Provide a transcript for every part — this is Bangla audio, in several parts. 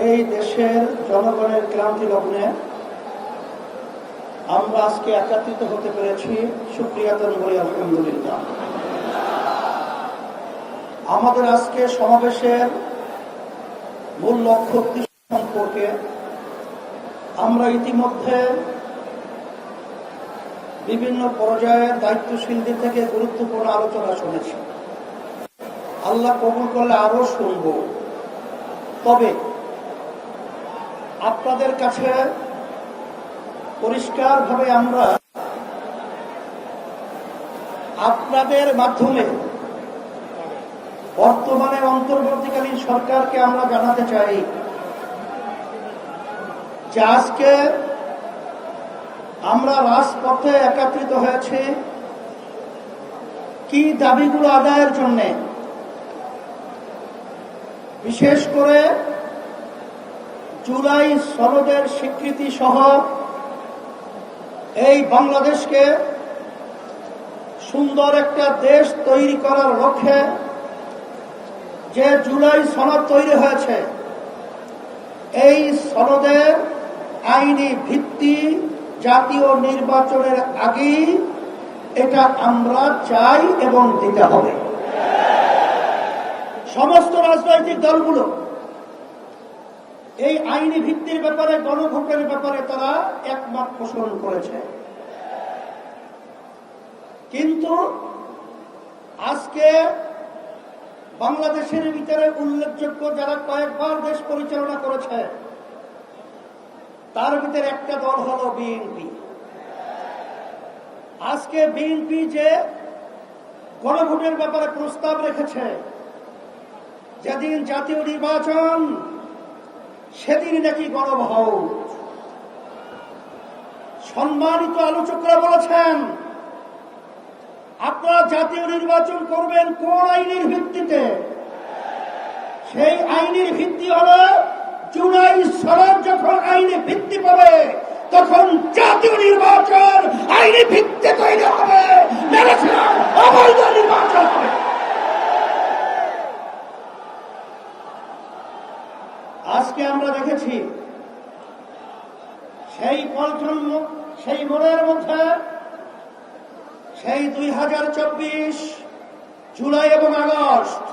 এই দেশের জনগণের ক্লান্তি লগ্নে আমরা আজকে একত্রিত হতে পেরেছি। শুকরিয়াতন বলি আলহামদুলিল্লাহ। আমাদের আজকে সমাবেশের মূল লক্ষ্য উদ্দেশ্য সম্পর্কে আমরা ইতিমধ্যে বিভিন্ন পর্যায়ের দায়িত্বশীলদের থেকে গুরুত্বপূর্ণ আলোচনা শুনেছি। আল্লাহ কবুল করলে আরো শুনব। তবে আপনাদের কাছে পরিষ্কারভাবে আমরা আপনাদের মাধ্যমে বর্তমানে অন্তর্বর্তীকালীন সরকারকে আমরা জানাতে চাই যে আজকে আমরা রাজপথে একত্রিত হয়েছি কি দাবিগুলো আদায়ের জন্য। বিশেষ করে জুলাই সনদের স্বীকৃতি সহ এই বাংলাদেশকে সুন্দর একটা দেশ তৈরি করার লক্ষ্যে যে জুলাই সনদ তৈরি হয়েছে, এই সনদের আইনি ভিত্তি জাতীয় নির্বাচনের আগেই এটা আমরা চাই এবং দিতে হবে। সমস্ত রাজনৈতিক দলগুলো এই আইনি ভিত্তির ব্যাপারে, গণভোটের ব্যাপারে তারা একমত পোষণ করেছে। কিন্তু আজকে বাংলাদেশের ভিতরে উল্লেখযোগ্য যারা কয়েকবার দেশ পরিচালনা করেছে তার ভিতরে একটা দল হলো বিএনপি। আজকে বিএনপি যে গণভোটের ব্যাপারে প্রস্তাব রেখেছে, যেদিন জাতীয় নির্বাচন সেদিন নাকি গণভোট। সম্মানিত আলোচকরা বলেছেন আপনারা জাতীয় নির্বাচন করবেন কোন আইনের ভিত্তিতে? সেই আইনের ভিত্তি হল জুলাই সনদ যখন আইনি ভিত্তি পাবে তখন জাতীয় নির্বাচন আইনি ভিত্তি তৈরি হবে, অবৈধ নির্বাচন হবে। আজকে আমরা দেখেছি সেই মোড়ের মধ্যে সেই 2024 জুলাই এবং আগস্ট,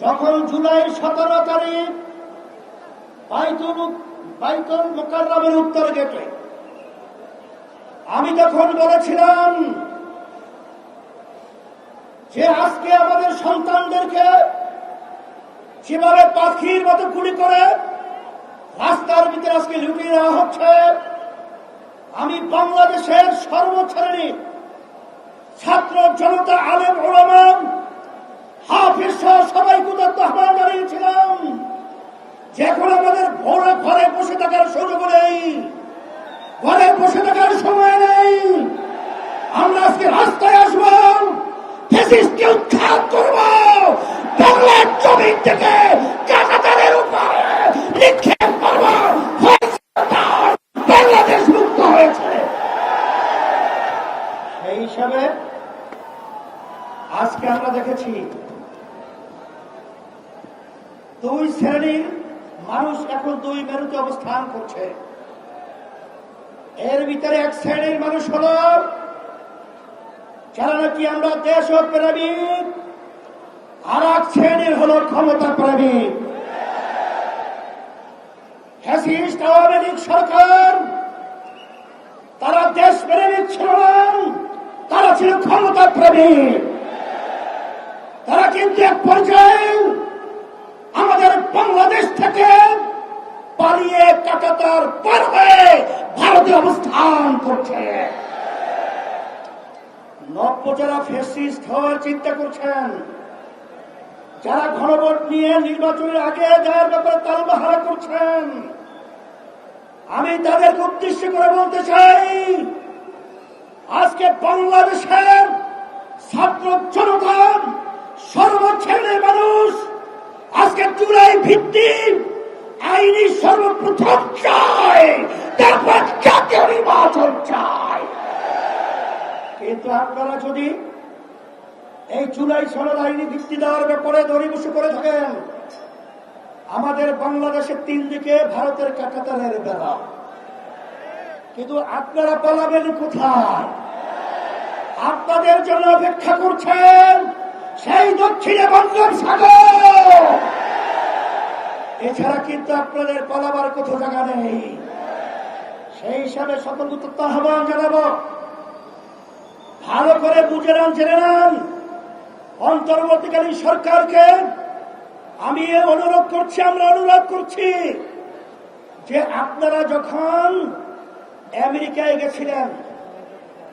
যখন জুলাই 17 তারিখ বাইতুল মুকাররমের উত্তর গেটে আমি তখন বলেছিলাম যে আজকে আমাদের সন্তানদেরকে যেভাবে পাখির মতো গুলি করে রাস্তার ভিতরে আজকে লুটিয়ে দেওয়া হচ্ছে, আমি বাংলাদেশের সর্বশ্রেণীর ছাত্র জনতা, আলেম ওলামা, হাফেজ সহ সবাইকে আহ্বান জানিয়েছিলাম যে এখন আমাদের ঘরে বসে থাকার সুযোগ নেই, ঘরে বসে থাকার সময় নেই। আমরা আজকে রাস্তায় আসবো, ফ্যাসিস্টকে উৎখাত করব, বাংলার জমি থেকে কাঁটাতারের উপরে নিক্ষেপ করব। বাংলাদেশ মুক্ত হয়েছে। সেই হিসাবে আজকে আমরা দেখেছি দুই শ্রেণীর মানুষ এখন দুই মেরুতে অবস্থান করছে। এর ভিতরে এক শ্রেণীর মানুষ হল যারা নাকি আমরা দেশপ্রেমিক, আর এক শ্রেণীর হল ক্ষমতা প্রেমিক। ফ্যাসিস্ট আওয়ামী লীগ সরকার তারা দেশপ্রেমিক ছিল না, তারা ছিল ক্ষমতা প্রেমিক। তারা কিন্তু এক পর্যায়ে আমাদের বাংলাদেশ থেকে পালিয়ে কাঁটাতার পার হয়ে ভারতে অবস্থান করছে। নব্য যারা ফ্যাসিস্ট হওয়ার চিন্তা করছেন, যারা গণভোট নিয়ে নির্বাচনের আগে যাওয়ার ব্যাপারে তালবাহারা করছেন, আমি তাদেরকে উদ্দেশ্য করে বলতে চাই আজকে বাংলাদেশের ছাত্র জনতা, সর্বশ্রেণীর মানুষ আজকে জুলাই ভিত্তিক আইনি সর্বপ্রথম চায়, তারপর জাতীয় নির্বাচন চায়। কিন্তু আপনারা যদি এই জুলাই সনদ আইনি ভিত্তি দেওয়ার ব্যাপারে দড়িবসু করে থাকেন, আমাদের বাংলাদেশের 3 দিকে ভারতের কাঁটাতারের বেড়া, কিন্তু আপনারা পালাবেন কোথায়? আপনাদের জন্য অপেক্ষা করছেন সেই দক্ষিণে বঙ্গোপসাগর। এছাড়া কিন্তু আপনাদের পালাবার কোথাও জায়গা নেই। সেই হিসাবে সকল আহ্বান জানাবো, ভালো করে বুঝে নেন, জেনে নেন। অন্তর্বর্তীকালীন সরকারকে আমি অনুরোধ করছি, আমরা অনুরোধ করছি যে আপনারা যখন আমেরিকায় গেছিলেন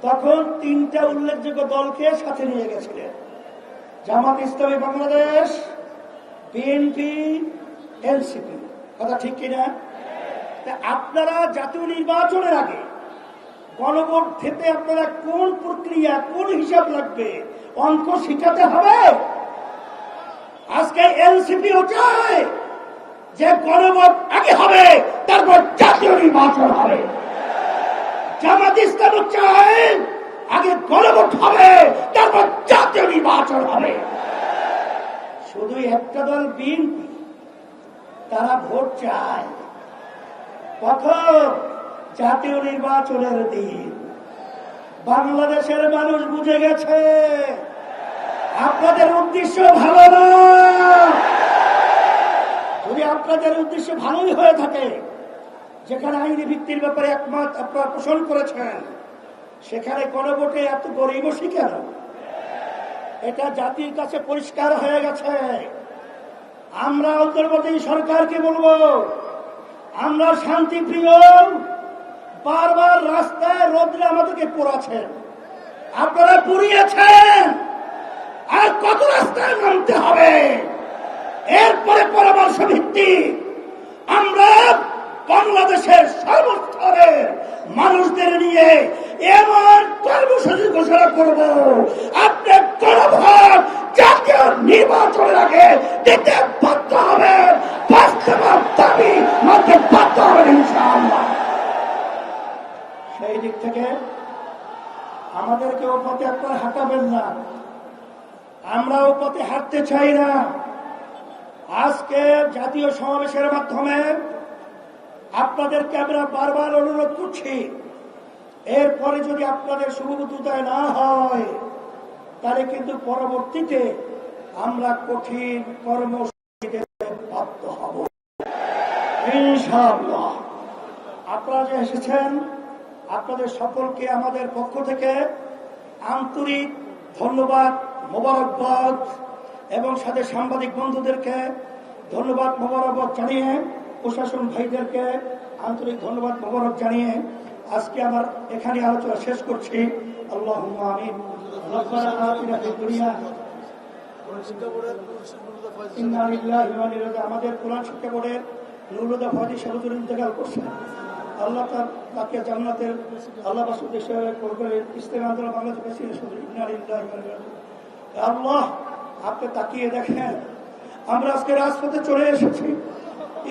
তখন 3টা উল্লেখযোগ্য দলকে সাথে নিয়ে গেছিলেন, জামাত ইসলামী বাংলাদেশ, বিএনপি, এনসিপি। কথা ঠিক কিনা? আপনারা জাতীয় নির্বাচনের আগে গণভোট দিতে আপনারা কোন প্রক্রিয়া, কোন হিসাব লাগবে, অঙ্ক শিখাতে হবে। আজকে এনসিপিও চায় যে গণভোট আগে হবে, তারপর জাতীয় নির্বাচন হবে। জামাত ইসলামও চায় আগে গণভোট হবে, তারপর জাতীয় নির্বাচন হবে। শুধু একটা দল বিএনপি, তারা ভোট চায় কখন? জাতীয় নির্বাচনের দিন। বাংলাদেশের মানুষ বুঝে গেছে আপনাদের উদ্দেশ্য ভালো না। যদি আপনাদের উদ্দেশ্য ভালোই হয়ে থাকে, যেখানে আইনি ভিত্তির ব্যাপারে একমত আপনারা পোষণ করেছেন, সেখানে গণভোটে এত গরিবসী কেন? এটা জাতির কাছে পরিষ্কার হয়ে গেছে। আমরা অন্তর্বর্তী সরকারকে বলবো, আমরা শান্তিপ্রিয়, বারবার রাস্তায় রোদ্রে আমাদেরকে পোড়াচ্ছেন, আপনারা পুড়িয়েছেন, আর কত রাস্তায় নামতে হবে? এরপরে পরামর্শ ভিত্তিক আমরা বাংলাদেশের সর্বস্তরের মানুষদের নিয়ে এমন কর্মসূচি ঘোষণা করব, আপনি গণভোট জাতীয় নির্বাচনের আগে দিতে বাধ্য হবেন, বাস্তব দাবি মানতে বাধ্য হবেন ইনশাআল্লাহ। সেই দিক থেকে আমাদেরকে ও পথে আপনারা হাঁটাবেন না, আমরা ও পথে হাঁটতে চাই না। আজকে জাতীয় সমাবেশের মাধ্যমে আপনাদেরকে আমরা বারবার অনুরোধ করছি, এরপরে যদি আপনাদের শুভবুদ্ধতায় না হয়, তাহলে কিন্তু পরবর্তীতে আমরা কঠিন কর্মসূচিতে বাধ্য হব ইনশাআল্লাহ। আপনারা যে এসেছেন, আপনাদের সকলকে আমাদের পক্ষ থেকে আন্তরিক ধন্যবাদ, মোবারকবাদ, এবং সাথে সাংবাদিক বন্ধুদেরকে ধন্যবাদ মোবারকবাদ জানিয়ে, প্রশাসন ভাইদেরকে আন্তরিক ধন্যবাদ মোবারক জানিয়ে আজকে আমার এখানে আলোচনা শেষ করছি। আল্লাহুম্মা আমিন। রব্বানা আতিনা ফিদ দুনিয়া, ইন্না লিল্লাহি ওয়া ইন্না ইলাইহি রাজিউন। আমাদের কোরআন শিক্ষা বোর্ডের নুরুল ফাদি সাহেব ইন্তেকাল করছেন, আল্লাহ তাকে জান্নাতের আল্লাহ বাসুর দেশে করবেন। ইসলামী আন্দোলন বাংলাদেশ প্রেসিডেন্ট ইন্না লিল্লাহি ওয়া ইন্না ইলাইহি রাজিউন। আল্লাহ, আপনি তাকিয়ে দেখেন, আমরা আজকে রাজপথে চলে এসেছি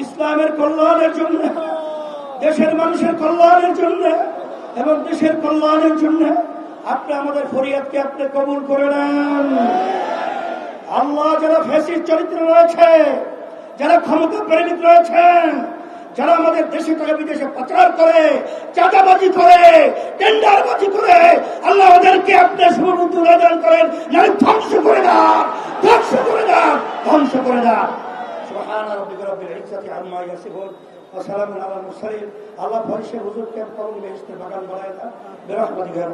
ইসলামের কল্যাণের জন্য, দেশের মানুষের কল্যাণের জন্য এবং দেশের কল্যাণের জন্য। আপনি আমাদের ফরিয়াদকে আপনি কবুল করে নেন। আল্লাহ, যারা ফ্যাসিস্ট চরিত্র রয়েছে, যারা ক্ষমতা প্রেমিক রয়েছেন, যারা আমাদের দেশে থেকে বিদেশে পাচার করে, চাঁদাবাজি করে, টেন্ডারবাজি করে, আল্লাহ ওদেরকে আপনি শুভবুদ্ধি দান করেন, যারা ধ্বংস করে দেন, ধ্বংস করে দেন, ধ্বংস করে দেন। সুবহান রাব্বিকা রাব্বিল ইজ্জাতি আম্মা ইয়াসিফুন ওয়া সালামুন আলাল মুরসালিন। আল্লাহ ফরিশের হুজুরকে কবুল বেহেশতের বাগান বানায় দেন, বিরহমাতিকা।